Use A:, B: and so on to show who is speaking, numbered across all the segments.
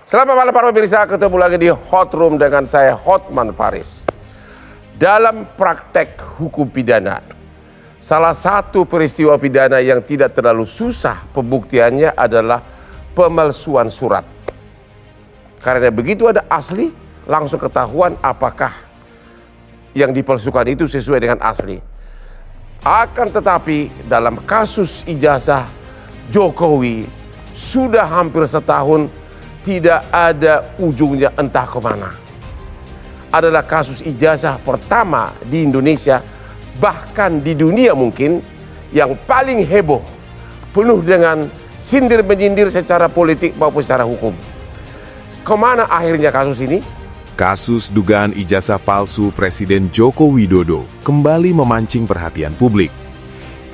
A: Selamat malam para pemirsa, ketemu lagi di Hot Room dengan saya Hotman Paris. Dalam praktek hukum pidana, salah satu peristiwa pidana yang tidak terlalu susah pembuktiannya adalah pemalsuan surat. Karena begitu ada asli, langsung ketahuan apakah yang dipalsukan itu sesuai dengan asli. Akan tetapi dalam kasus ijazah Jokowi sudah hampir setahun tidak ada ujungnya entah kemana. Adalah kasus ijazah pertama di Indonesia, bahkan di dunia mungkin, yang paling heboh, penuh dengan sindir-menyindir secara politik maupun secara hukum. Kemana akhirnya kasus ini?
B: Kasus dugaan ijazah palsu Presiden Joko Widodo kembali memancing perhatian publik.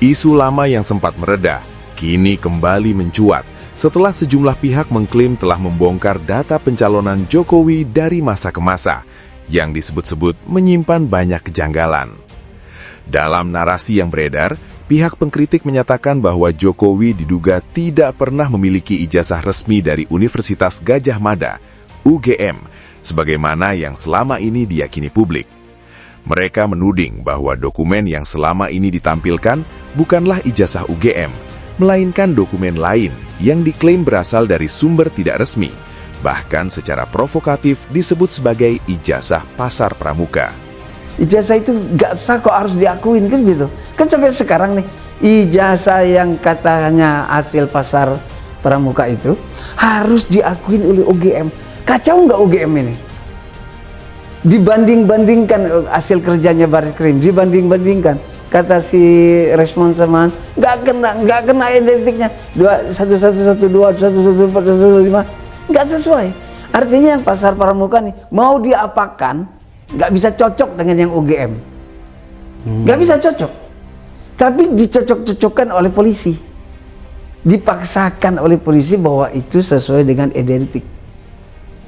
B: Isu lama yang sempat mereda, kini kembali mencuat setelah sejumlah pihak mengklaim telah membongkar data pencalonan Jokowi dari masa ke masa yang disebut-sebut menyimpan banyak kejanggalan. Dalam narasi yang beredar, pihak pengkritik menyatakan bahwa Jokowi diduga tidak pernah memiliki ijazah resmi dari Universitas Gadjah Mada, UGM, sebagaimana yang selama ini diyakini publik. Mereka menuding bahwa dokumen yang selama ini ditampilkan bukanlah ijazah UGM, melainkan dokumen lain yang diklaim berasal dari sumber tidak resmi, bahkan secara provokatif disebut sebagai ijazah pasar pramuka.
C: Ijazah itu gak sah kok harus diakuin kan gitu. Kan sampai sekarang nih, ijazah yang katanya hasil pasar pramuka itu harus diakuin oleh UGM. Kacau nggak UGM ini? Dibanding-bandingkan hasil kerjanya Baris Krim, dibanding-bandingkan. Kata si responsaman, nggak kena identiknya 1112, 1114, 1115, nggak sesuai. Artinya yang pasar pramuka nih mau diapakan, nggak bisa cocok dengan yang UGM, nggak bisa cocok. Tapi dicocok-cocokkan oleh polisi, dipaksakan oleh polisi bahwa itu sesuai dengan identik,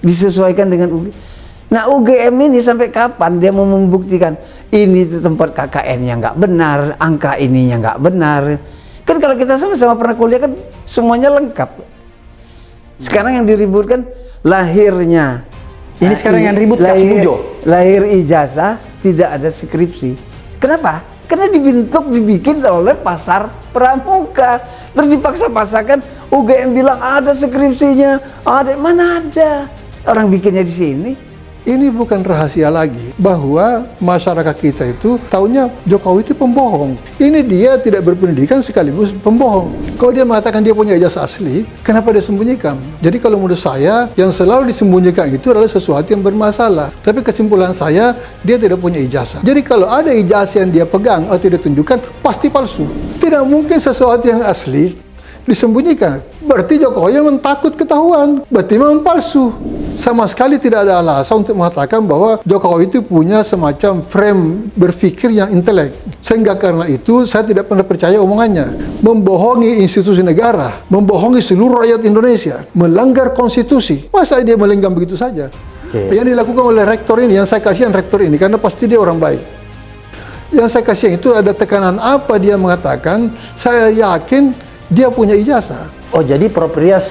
C: disesuaikan dengan UGM. Nah UGM ini sampai kapan dia mau membuktikan ini tempat KKN-nya nggak benar, angka ininya nggak benar. Kan kalau kita sama-sama pernah kuliah kan semuanya lengkap. Sekarang yang diributkan lahirnya.
D: Ini sekarang yang ribut Kas Pujo.
C: Lahir ijazah tidak ada skripsi. Kenapa? Karena dibikin oleh pasar pramuka. Terus dipaksa-paksakan UGM bilang ada skripsinya, ada mana ada. Orang bikinnya di sini.
E: Ini bukan rahasia lagi bahwa masyarakat kita itu taunya Jokowi itu pembohong. Ini dia tidak berpendidikan sekaligus pembohong. Kalau dia mengatakan dia punya ijazah asli, kenapa dia sembunyikan? Jadi kalau menurut saya, yang selalu disembunyikan itu adalah sesuatu yang bermasalah. Tapi kesimpulan saya, dia tidak punya ijazah. Jadi kalau ada ijazah yang dia pegang atau dia tunjukkan, pasti palsu. Tidak mungkin sesuatu yang asli disembunyikan. Berarti Jokowi memang takut ketahuan. Berarti memang palsu. Sama sekali tidak ada alasan untuk mengatakan bahwa Jokowi itu punya semacam frame berpikir yang intelek. Sehingga karena itu saya tidak pernah percaya omongannya. Membohongi institusi negara, membohongi seluruh rakyat Indonesia, melanggar konstitusi. Masa dia melenggam begitu saja? Yang dilakukan oleh rektor ini, yang saya kasihan rektor ini, karena pasti dia orang baik. Yang saya kasihan itu ada tekanan apa dia mengatakan, saya yakin dia punya ijazah.
D: Oh, jadi Prof. Rias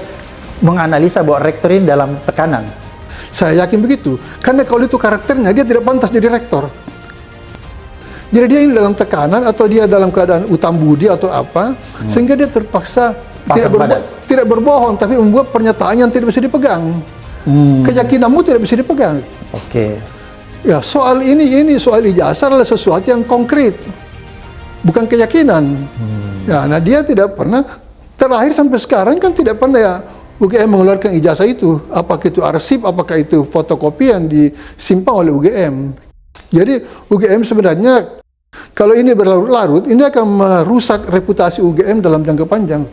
D: menganalisa bahwa rektor ini dalam tekanan.
E: Saya yakin begitu. Karena kalau itu karakternya, dia tidak pantas jadi rektor. Jadi dia ini dalam tekanan atau dia dalam keadaan utang budi atau apa, sehingga dia terpaksa tidak berbohong, tapi membuat pernyataan yang tidak bisa dipegang. Keyakinanmu tidak bisa dipegang.
D: Oke.
E: Ya, soal ini soal ijazah adalah sesuatu yang konkret, bukan keyakinan. Ya, nah dia tidak pernah, terakhir sampai sekarang kan tidak pernah ya UGM mengeluarkan ijazah itu. Apakah itu arsip, apakah itu fotokopi yang disimpan oleh UGM. Jadi UGM sebenarnya kalau ini berlarut-larut, ini akan merusak reputasi UGM dalam jangka panjang.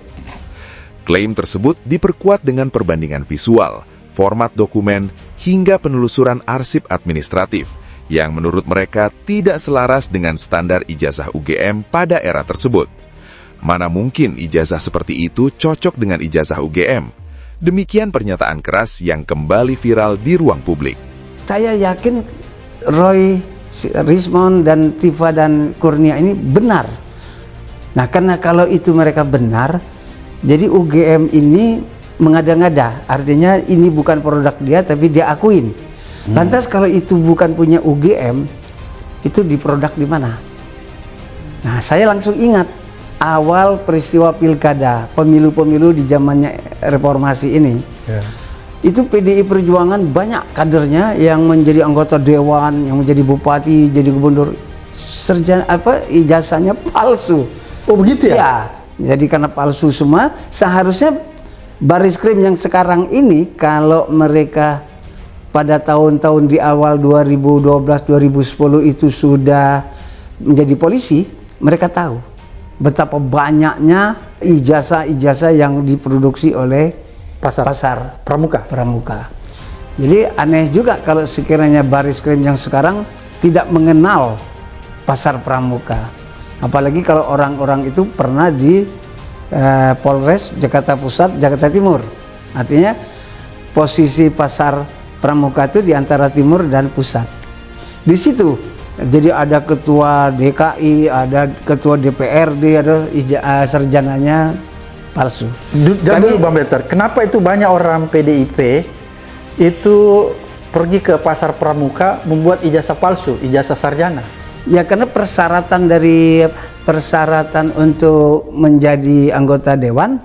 B: Klaim tersebut diperkuat dengan perbandingan visual, format dokumen, hingga penelusuran arsip administratif yang menurut mereka tidak selaras dengan standar ijazah UGM pada era tersebut. Mana mungkin ijazah seperti itu cocok dengan ijazah UGM? Demikian pernyataan keras yang kembali viral di ruang publik.
C: Saya yakin Roy, Rismond, dan Tifa dan Kurnia ini benar. Nah, karena kalau itu mereka benar, jadi UGM ini mengada-ngada, artinya ini bukan produk dia tapi dia akuin. Lantas kalau itu bukan punya UGM, itu diproduk di mana? Nah, saya langsung ingat awal peristiwa pilkada, pemilu-pemilu di zamannya reformasi ini. Itu PDI Perjuangan banyak kadernya yang menjadi anggota dewan, yang menjadi bupati, jadi gubernur, ijazahnya palsu.
D: Oh begitu ya?
C: Ya, jadi karena palsu semua, seharusnya Bariskrim yang sekarang ini kalau mereka pada tahun-tahun di awal 2012-2010 itu sudah menjadi polisi, mereka tahu betapa banyaknya ijazah-ijazah yang diproduksi oleh pasar pramuka. Jadi aneh juga kalau sekiranya Bariskrim yang sekarang tidak mengenal pasar pramuka. Apalagi kalau orang-orang itu pernah di Polres Jakarta Pusat, Jakarta Timur. Artinya posisi pasar pramuka itu di antara timur dan pusat. Di situ jadi ada ketua DKI, ada ketua DPRD, ada sarjananya palsu.
D: Dulu Bang Beter, kenapa itu banyak orang PDIP itu pergi ke pasar pramuka membuat ijazah palsu, ijazah sarjana?
C: Ya karena persyaratan untuk menjadi anggota dewan,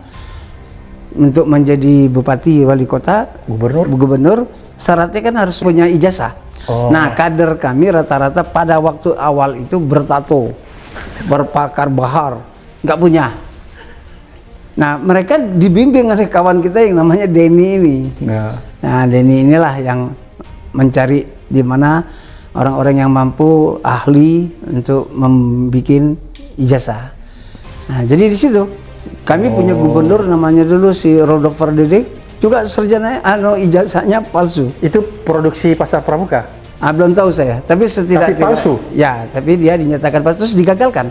C: untuk menjadi bupati, wali kota, gubernur, syaratnya kan harus punya ijazah. Nah, kader kami rata-rata pada waktu awal itu bertato, berpakar bahar, nggak punya. Nah, mereka dibimbing oleh kawan kita yang namanya Denny ini. Nah, Denny inilah yang mencari di mana orang-orang yang mampu, ahli untuk membuat ijazah. Nah, jadi di situ kami punya gubernur namanya dulu si Rodolfo Fardede, juga sarjana ijazahnya palsu.
D: Itu produksi pasar pramuka?
C: Belum tahu saya, tapi
D: Tapi palsu?
C: Ya, tapi dia dinyatakan palsu, terus digagalkan.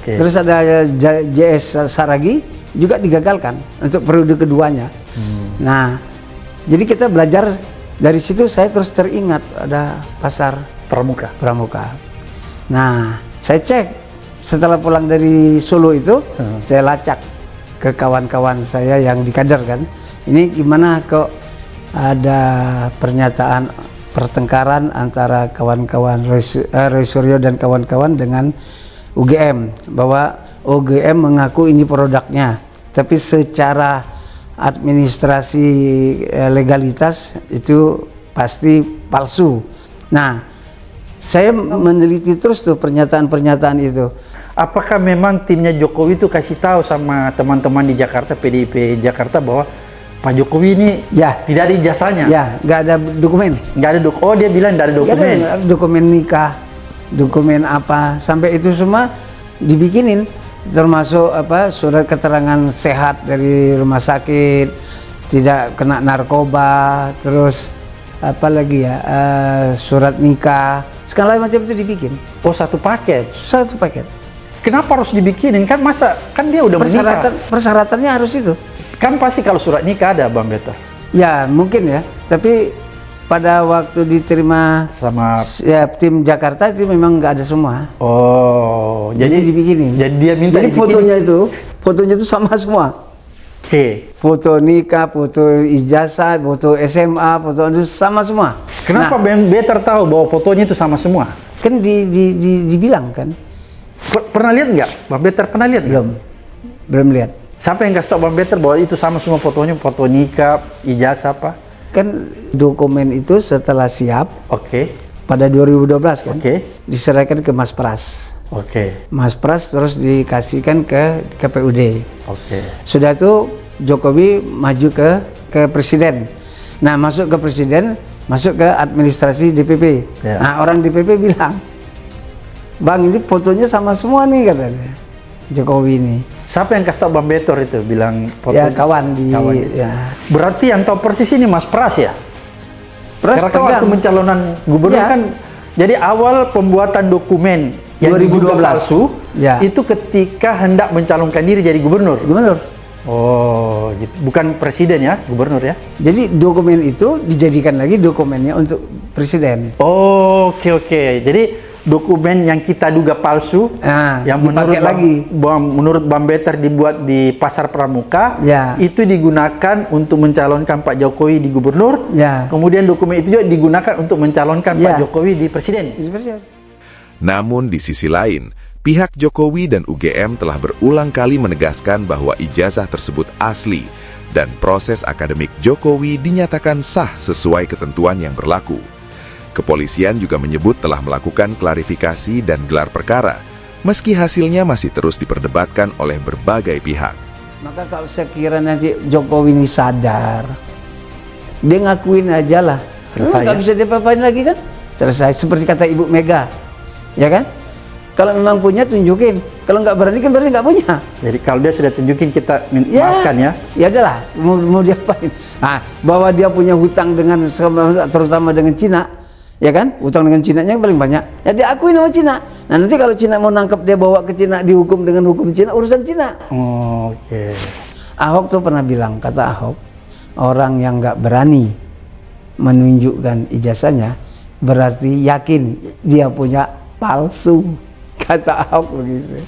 C: Terus ada JS Saragi juga digagalkan untuk periode keduanya. Nah, jadi kita belajar dari situ, saya terus teringat ada pasar pramuka. Nah, saya cek setelah pulang dari Solo itu, saya lacak ke kawan-kawan saya yang di kader kan. Ini gimana kok ada pernyataan pertengkaran antara kawan-kawan Roy Suryo dan kawan-kawan dengan UGM, bahwa UGM mengaku ini produknya, tapi secara administrasi legalitas itu pasti palsu. Nah, saya meneliti terus tuh pernyataan-pernyataan itu.
D: Apakah memang timnya Jokowi itu kasih tahu sama teman-teman di Jakarta, PDIP Jakarta, bahwa Pak Jokowi ini tidak ada ijazahnya?
C: Ya, nggak ada dokumen.
D: Nggak ada dokumen. Oh, dia bilang nggak ada dokumen.
C: Nggak ada dokumen nikah, dokumen apa, sampai itu semua dibikinin, termasuk surat keterangan sehat dari rumah sakit, tidak kena narkoba, terus apa lagi ya, surat nikah, segala macam itu dibikin.
D: Oh, satu paket?
C: Satu paket.
D: Kenapa harus dibikinin? Kan dia udah menikah.
C: Persyaratannya harus itu.
D: Kan pasti kalau surat nikah ada, Bang Beter.
C: Ya mungkin ya, tapi pada waktu diterima
D: sama
C: tim Jakarta itu memang nggak ada semua.
D: Oh, jadi
C: dibikinin.
D: Jadi dia minta
C: jadi fotonya itu sama semua. Foto nikah, foto ijazah, foto SMA, foto itu sama semua.
D: Kenapa Bang Beter tahu bahwa fotonya itu sama semua?
C: Kan dibilang kan.
D: Pernah lihat nggak? Bang Beter pernah lihat?
C: Belum lihat.
D: Siapa yang kasih tahu Bang Beter bahwa itu sama semua fotonya, foto nikah, ijazah apa?
C: Kan dokumen itu setelah siap. Pada 2012 kan. Diserahkan ke Mas Pras. Mas Pras terus dikasihkan ke KPUD. Sudah itu Jokowi maju ke presiden. Nah, masuk ke presiden, masuk ke administrasi DPP. Nah, orang DPP bilang, Bang, ini fotonya sama semua nih, katanya Jokowi ini.
D: Siapa yang kasih tahu Bang Beter itu bilang foto?
C: Ya, kawan. Ya.
D: Berarti yang tahu persis ini Mas Pras ya? Karena kan waktu pencalonan gubernur kan, jadi awal pembuatan dokumen yang
C: 2012
D: palsu, itu ketika hendak mencalonkan diri jadi gubernur. Oh, gitu. Bukan presiden ya, gubernur ya?
C: Jadi dokumen itu dijadikan lagi dokumennya untuk presiden.
D: Oke. Jadi dokumen yang kita duga palsu, yang
C: dipakai lagi.
D: menurut Bang Better dibuat di Pasar Pramuka, itu digunakan untuk mencalonkan Pak Jokowi di gubernur. Kemudian dokumen itu juga digunakan untuk mencalonkan Pak Jokowi di presiden.
B: Namun di sisi lain, pihak Jokowi dan UGM telah berulang kali menegaskan bahwa ijazah tersebut asli dan proses akademik Jokowi dinyatakan sah sesuai ketentuan yang berlaku. Kepolisian juga menyebut telah melakukan klarifikasi dan gelar perkara, meski hasilnya masih terus diperdebatkan oleh berbagai pihak.
C: Maka kalau sekira nanti Jokowi ini sadar, dia ngakuin aja lah. Selesai. Nggak bisa diapa-apain lagi kan? Selesai. Seperti kata Ibu Mega, ya kan? Kalau memang punya tunjukin, kalau nggak berani kan berarti nggak punya.
D: Jadi kalau dia sudah tunjukin kita maafkan ya.
C: Ya adalah, mau diapain? Bahwa dia punya hutang dengan terutama dengan Cina. Ya kan, utang dengan Cina yang paling banyak. Ya diakui sama Cina. Nah nanti kalau Cina mau nangkap dia bawa ke Cina, dihukum dengan hukum Cina, urusan Cina. Ahok tuh pernah bilang, kata Ahok, orang yang nggak berani menunjukkan ijazahnya berarti yakin dia punya palsu. Kata Ahok begitu.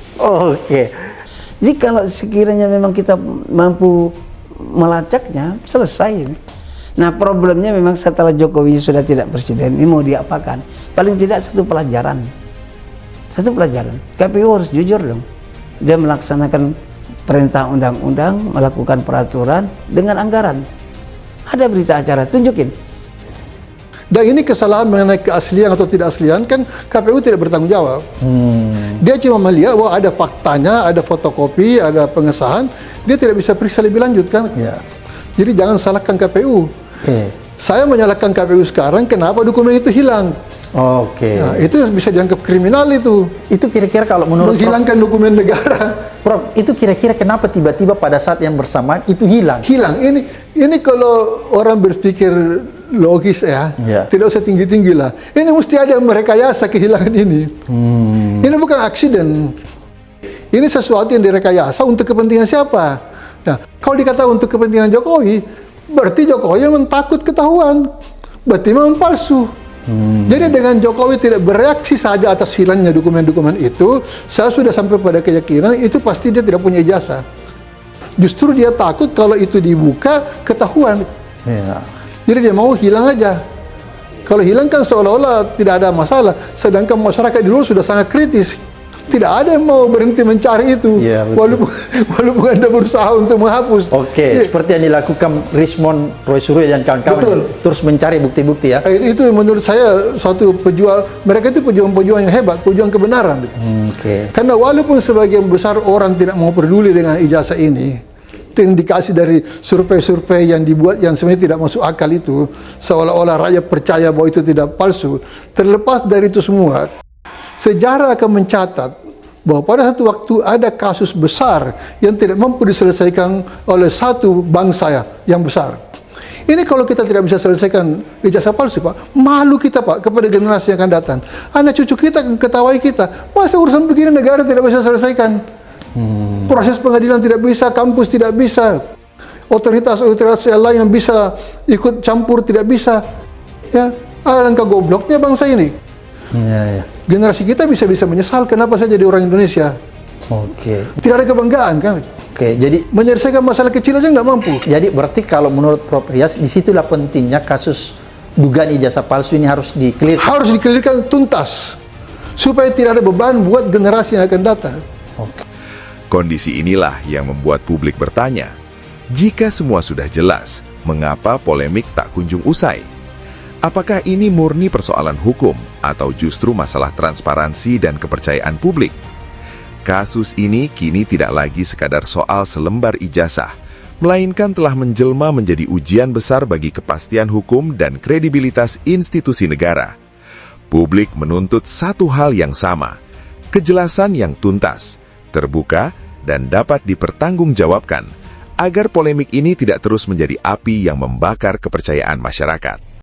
C: Jadi kalau sekiranya memang kita mampu melacaknya, selesai. Nah problemnya memang setelah Jokowi sudah tidak presiden, ini mau diapakan? Paling tidak satu pelajaran. KPU harus jujur dong. Dia melaksanakan perintah undang-undang, melakukan peraturan dengan anggaran. Ada berita acara, tunjukin.
E: Dan ini kesalahan mengenai keaslian atau tidak aslian, kan KPU tidak bertanggung jawab. Dia cuma melihat bahwa ada faktanya, ada fotokopi, ada pengesahan, dia tidak bisa periksa lebih lanjut kan? Jadi jangan salahkan KPU. Saya menyalahkan KPU sekarang, kenapa dokumen itu hilang? Nah, itu bisa dianggap kriminal itu.
D: Itu kira-kira kalau menurut
E: menghilangkan dokumen negara.
D: Prof, itu kira-kira kenapa tiba-tiba pada saat yang bersamaan itu hilang?
E: Ini kalau orang berpikir logis tidak usah tinggi-tinggi lah. Ini mesti ada yang merekayasa kehilangan ini. Ini bukan aksiden. Ini sesuatu yang direkayasa untuk kepentingan siapa? Nah, kalau dikata untuk kepentingan Jokowi, berarti Jokowi memang takut ketahuan. Berarti memang palsu. Jadi dengan Jokowi tidak bereaksi saja atas hilangnya dokumen-dokumen itu, saya sudah sampai pada keyakinan itu pasti dia tidak punya ijazah. Justru dia takut kalau itu dibuka ketahuan. Jadi dia mau hilang aja. Kalau hilang kan seolah-olah tidak ada masalah, sedangkan masyarakat di luar sudah sangat kritis. Tidak ada yang mau berhenti mencari itu, walaupun Anda berusaha untuk menghapus.
D: Seperti yang dilakukan Rismond, Roy Suryo dan kawan-kawan, terus mencari bukti-bukti ya.
E: Itu menurut saya suatu pejuang, mereka itu pejuang-pejuang yang hebat, pejuang kebenaran. Karena walaupun sebagian besar orang tidak mau peduli dengan ijazah ini, itu indikasi dari survei-survei yang dibuat yang sebenarnya tidak masuk akal itu, seolah-olah rakyat percaya bahwa itu tidak palsu. Terlepas dari itu semua, sejarah akan mencatat bahwa pada satu waktu ada kasus besar yang tidak mampu diselesaikan oleh satu bangsa yang besar. Ini kalau kita tidak bisa selesaikan ijazah palsu, Pak, malu kita, Pak, kepada generasi yang akan datang. Anak cucu kita akan ketawai kita. Masa urusan begini negara tidak bisa selesaikan? Proses pengadilan tidak bisa, kampus tidak bisa, otoritas-otoritas lain yang bisa ikut campur tidak bisa. Ya, alangkah gobloknya bangsa ini. Generasi kita bisa menyesal kenapa saya jadi orang Indonesia. Tidak ada kebanggaan kan.
D: Jadi
E: menyelesaikan masalah kecil aja nggak mampu.
D: Jadi berarti kalau menurut Prof Rias, disitulah pentingnya kasus dugaan ijazah palsu ini harus dikelirkan. Harus
E: dikelirkan tuntas supaya tidak ada beban buat generasi yang akan datang.
B: Kondisi inilah yang membuat publik bertanya, jika semua sudah jelas, mengapa polemik tak kunjung usai? Apakah ini murni persoalan hukum atau justru masalah transparansi dan kepercayaan publik? Kasus ini kini tidak lagi sekadar soal selembar ijazah, melainkan telah menjelma menjadi ujian besar bagi kepastian hukum dan kredibilitas institusi negara. Publik menuntut satu hal yang sama, kejelasan yang tuntas, terbuka, dan dapat dipertanggungjawabkan, agar polemik ini tidak terus menjadi api yang membakar kepercayaan masyarakat.